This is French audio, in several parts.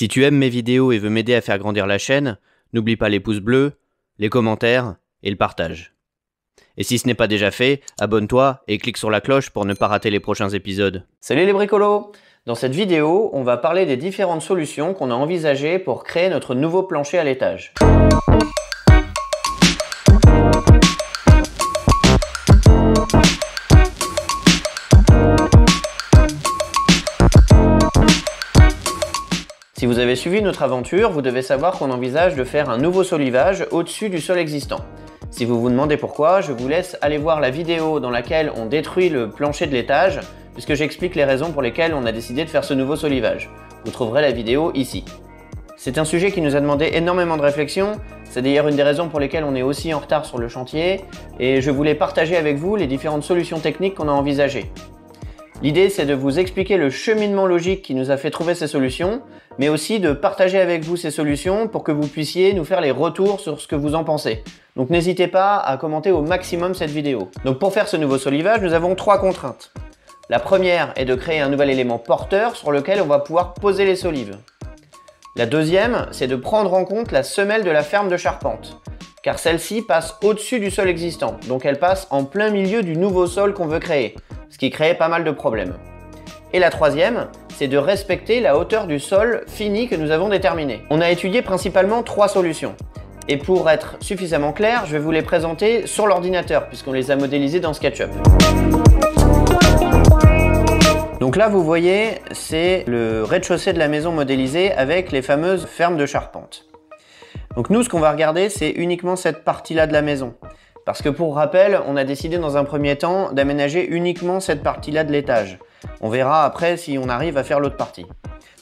Si tu aimes mes vidéos et veux m'aider à faire grandir la chaîne, n'oublie pas les pouces bleus, les commentaires et le partage. Et si ce n'est pas déjà fait, abonne-toi et clique sur la cloche pour ne pas rater les prochains épisodes. Salut les bricolos! Dans cette vidéo, on va parler des différentes solutions qu'on a envisagées pour créer notre nouveau plancher à l'étage. Si vous avez suivi notre aventure, vous devez savoir qu'on envisage de faire un nouveau solivage au-dessus du sol existant. Si vous vous demandez pourquoi, je vous laisse aller voir la vidéo dans laquelle on détruit le plancher de l'étage, puisque j'explique les raisons pour lesquelles on a décidé de faire ce nouveau solivage. Vous trouverez la vidéo ici. C'est un sujet qui nous a demandé énormément de réflexion, c'est d'ailleurs une des raisons pour lesquelles on est aussi en retard sur le chantier, et je voulais partager avec vous les différentes solutions techniques qu'on a envisagées. L'idée, c'est de vous expliquer le cheminement logique qui nous a fait trouver ces solutions, mais aussi de partager avec vous ces solutions pour que vous puissiez nous faire les retours sur ce que vous en pensez. Donc n'hésitez pas à commenter au maximum cette vidéo. Donc pour faire ce nouveau solivage, nous avons 3 contraintes. La première est de créer un nouvel élément porteur sur lequel on va pouvoir poser les solives. La deuxième, c'est de prendre en compte la semelle de la ferme de charpente, car celle-ci passe au-dessus du sol existant, donc elle passe en plein milieu du nouveau sol qu'on veut créer, ce qui crée pas mal de problèmes. Et la troisième, c'est de respecter la hauteur du sol fini que nous avons déterminé. On a étudié principalement 3 solutions. Et pour être suffisamment clair, je vais vous les présenter sur l'ordinateur, puisqu'on les a modélisées dans SketchUp. Donc là, vous voyez, c'est le rez-de-chaussée de la maison modélisée avec les fameuses fermes de charpente. Donc nous, ce qu'on va regarder, c'est uniquement cette partie-là de la maison. Parce que pour rappel, on a décidé dans un premier temps d'aménager uniquement cette partie-là de l'étage. On verra après si on arrive à faire l'autre partie.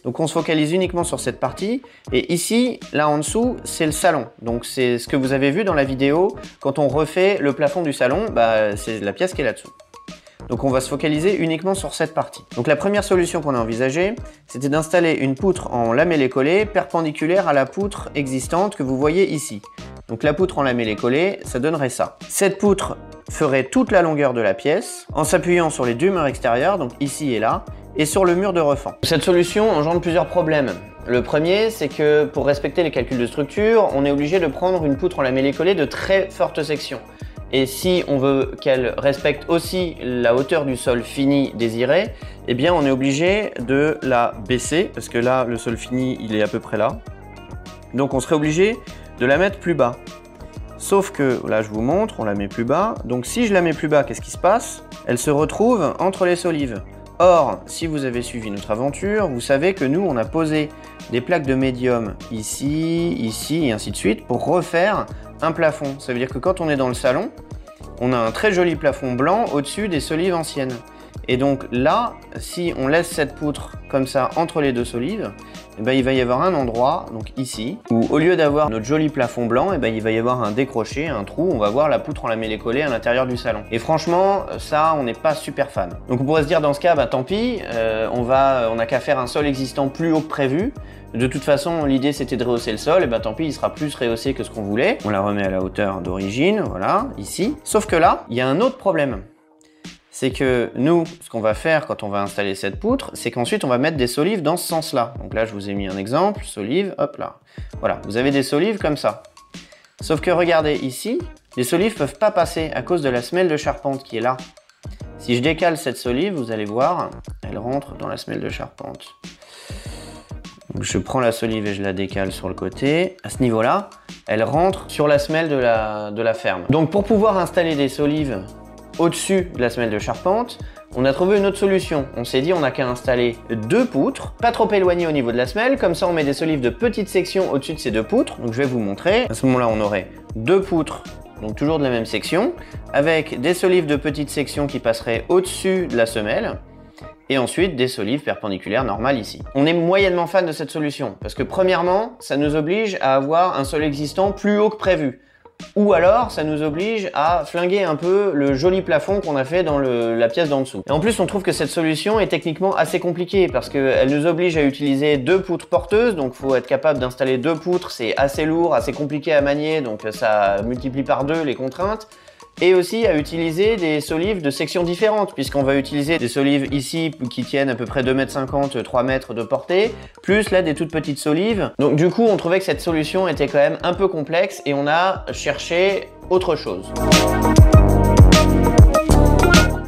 Donc on se focalise uniquement sur cette partie. Et ici, là en dessous, c'est le salon. Donc c'est ce que vous avez vu dans la vidéo. Quand on refait le plafond du salon, c'est la pièce qui est là-dessous. Donc on va se focaliser uniquement sur cette partie. Donc la première solution qu'on a envisagée, c'était d'installer une poutre en lamellé-collé perpendiculaire à la poutre existante que vous voyez ici. Donc la poutre en lamellé-collé, ça donnerait ça. Cette poutre ferait toute la longueur de la pièce en s'appuyant sur les 2 murs extérieurs, donc ici et là, et sur le mur de refend. Cette solution engendre plusieurs problèmes. Le premier, c'est que pour respecter les calculs de structure, on est obligé de prendre une poutre en lamellé-collé de très forte section. Et si on veut qu'elle respecte aussi la hauteur du sol fini désiré, eh bien on est obligé de la baisser, parce que là, le sol fini, il est à peu près là. Donc on serait obligé de la mettre plus bas. Sauf que, là je vous montre, on la met plus bas. Donc si je la mets plus bas, qu'est-ce qui se passe? Elle se retrouve entre les solives. Or, si vous avez suivi notre aventure, vous savez que nous, on a posé des plaques de médium ici, ici et ainsi de suite pour refaire un plafond. Ça veut dire que quand on est dans le salon, on a un très joli plafond blanc au-dessus des solives anciennes. Et donc là, si on laisse cette poutre comme ça entre les 2 solives, eh ben, il va y avoir un endroit, donc ici, où au lieu d'avoir notre joli plafond blanc, eh ben, il va y avoir un décroché, un trou, on va voir la poutre en lamellé-collé à l'intérieur du salon. Et franchement, ça, on n'est pas super fan. Donc on pourrait se dire dans ce cas, tant pis, on n'a qu'à faire un sol existant plus haut que prévu. De toute façon, l'idée c'était de rehausser le sol, et tant pis, il sera plus rehaussé que ce qu'on voulait. On la remet à la hauteur d'origine, voilà, ici. Sauf que là, il y a un autre problème. C'est que nous, ce qu'on va faire quand on va installer cette poutre, c'est qu'ensuite on va mettre des solives dans ce sens-là. Donc là, je vous ai mis un exemple, solive, hop là. Voilà, vous avez des solives comme ça. Sauf que regardez ici, les solives ne peuvent pas passer à cause de la semelle de charpente qui est là. Si je décale cette solive, vous allez voir, elle rentre dans la semelle de charpente. Donc je prends la solive et je la décale sur le côté. À ce niveau-là, elle rentre sur la semelle de la ferme. Donc pour pouvoir installer des solives au-dessus de la semelle de charpente, on a trouvé une autre solution. On s'est dit on n'a qu'à installer 2 poutres, pas trop éloignées au niveau de la semelle, comme ça on met des solives de petite section au-dessus de ces 2 poutres. Donc je vais vous montrer. À ce moment-là, on aurait 2 poutres, donc toujours de la même section, avec des solives de petite section qui passeraient au-dessus de la semelle, et ensuite des solives perpendiculaires normales ici. On est moyennement fan de cette solution, parce que premièrement, ça nous oblige à avoir un sol existant plus haut que prévu. Ou alors, ça nous oblige à flinguer un peu le joli plafond qu'on a fait dans la pièce d'en dessous. Et en plus, on trouve que cette solution est techniquement assez compliquée parce qu'elle nous oblige à utiliser 2 poutres porteuses. Donc, il faut être capable d'installer 2 poutres. C'est assez lourd, assez compliqué à manier. Donc, ça multiplie par 2 les contraintes. et aussi à utiliser des solives de sections différentes, puisqu'on va utiliser des solives ici qui tiennent à peu près 2,50 m, 3 mètres de portée, plus là des toutes petites solives. Donc du coup, on trouvait que cette solution était quand même un peu complexe et on a cherché autre chose.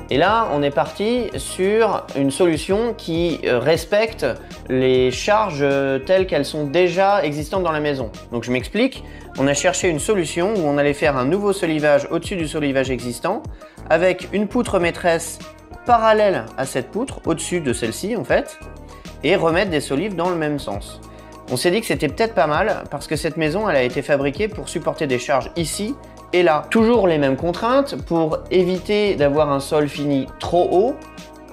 Et là, on est parti sur une solution qui respecte les charges telles qu'elles sont déjà existantes dans la maison. Donc je m'explique, on a cherché une solution où on allait faire un nouveau solivage au-dessus du solivage existant avec une poutre maîtresse parallèle à cette poutre, au-dessus de celle-ci en fait, et remettre des solives dans le même sens. On s'est dit que c'était peut-être pas mal parce que cette maison, elle a été fabriquée pour supporter des charges ici et là. Toujours les mêmes contraintes pour éviter d'avoir un sol fini trop haut.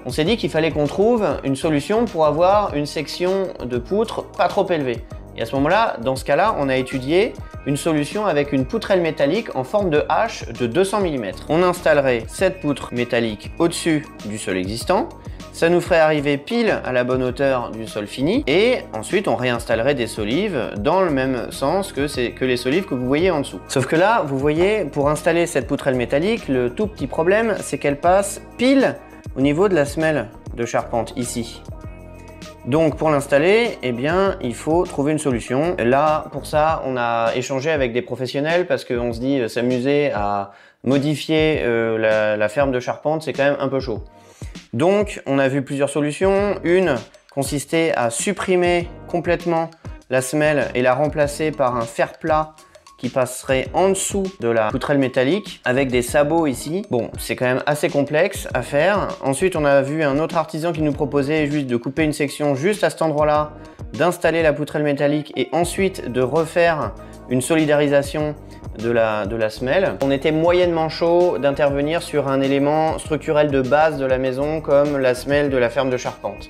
On s'est dit qu'il fallait qu'on trouve une solution pour avoir une section de poutre pas trop élevée. Et à ce moment-là, dans ce cas-là, on a étudié une solution avec une poutrelle métallique en forme de hache de 200 mm. On installerait cette poutre métallique au-dessus du sol existant. Ça nous ferait arriver pile à la bonne hauteur du sol fini et ensuite on réinstallerait des solives dans le même sens que les solives que vous voyez en dessous. Sauf que là, vous voyez, pour installer cette poutrelle métallique, le tout petit problème, c'est qu'elle passe pile au niveau de la semelle de charpente ici. Donc pour l'installer, eh bien, il faut trouver une solution. Là, pour ça, on a échangé avec des professionnels parce qu'on se dit s'amuser à modifier la ferme de charpente, c'est quand même un peu chaud. Donc, on a vu plusieurs solutions. Une consistait à supprimer complètement la semelle et la remplacer par un fer plat qui passerait en dessous de la poutrelle métallique avec des sabots ici. Bon, c'est quand même assez complexe à faire. Ensuite, on a vu un autre artisan qui nous proposait juste de couper une section juste à cet endroit-là, d'installer la poutrelle métallique et ensuite de refaire une solidarisation de la semelle. On était moyennement chaud d'intervenir sur un élément structurel de base de la maison comme la semelle de la ferme de charpente.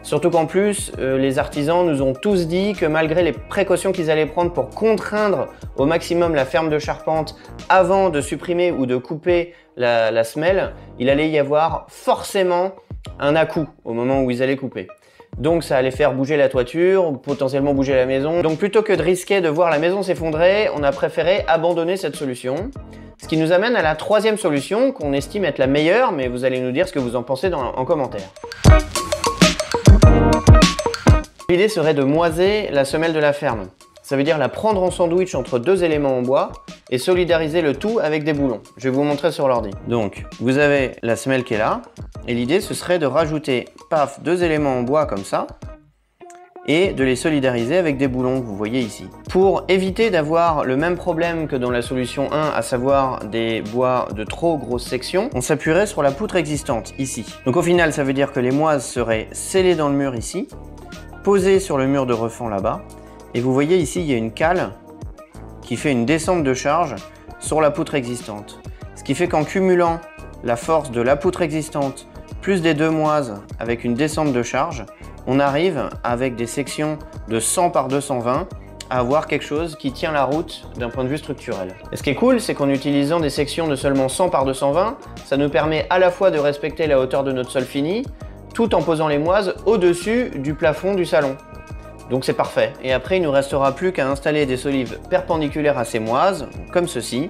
Surtout qu'en plus, les artisans nous ont tous dit que malgré les précautions qu'ils allaient prendre pour contraindre au maximum la ferme de charpente avant de supprimer ou de couper la semelle, il allait y avoir forcément un à-coup au moment où ils allaient couper. Donc ça allait faire bouger la toiture, potentiellement bouger la maison. Donc plutôt que de risquer de voir la maison s'effondrer, on a préféré abandonner cette solution. Ce qui nous amène à la troisième solution qu'on estime être la meilleure, mais vous allez nous dire ce que vous en pensez en commentaire. L'idée serait de moiser la semelle de la ferme. Ça veut dire la prendre en sandwich entre deux éléments en bois et solidariser le tout avec des boulons. Je vais vous montrer sur l'ordi. Donc, vous avez la semelle qui est là, et l'idée ce serait de rajouter, paf, deux éléments en bois comme ça, et de les solidariser avec des boulons que vous voyez ici. Pour éviter d'avoir le même problème que dans la solution 1, à savoir des bois de trop grosse section, on s'appuierait sur la poutre existante, ici. Donc au final, ça veut dire que les moises seraient scellées dans le mur ici, posées sur le mur de refend là-bas, et vous voyez ici, il y a une cale qui fait une descente de charge sur la poutre existante. Ce qui fait qu'en cumulant la force de la poutre existante plus des deux moises avec une descente de charge, on arrive avec des sections de 100 par 220 à avoir quelque chose qui tient la route d'un point de vue structurel. Et ce qui est cool, c'est qu'en utilisant des sections de seulement 100 par 220, ça nous permet à la fois de respecter la hauteur de notre sol fini, tout en posant les moises au-dessus du plafond du salon. Donc c'est parfait. Et après, il ne nous restera plus qu'à installer des solives perpendiculaires à ces moises, comme ceci,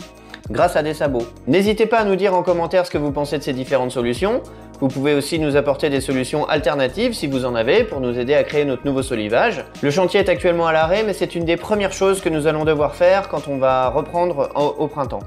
grâce à des sabots. N'hésitez pas à nous dire en commentaire ce que vous pensez de ces différentes solutions. Vous pouvez aussi nous apporter des solutions alternatives si vous en avez pour nous aider à créer notre nouveau solivage. Le chantier est actuellement à l'arrêt, mais c'est une des premières choses que nous allons devoir faire quand on va reprendre au printemps.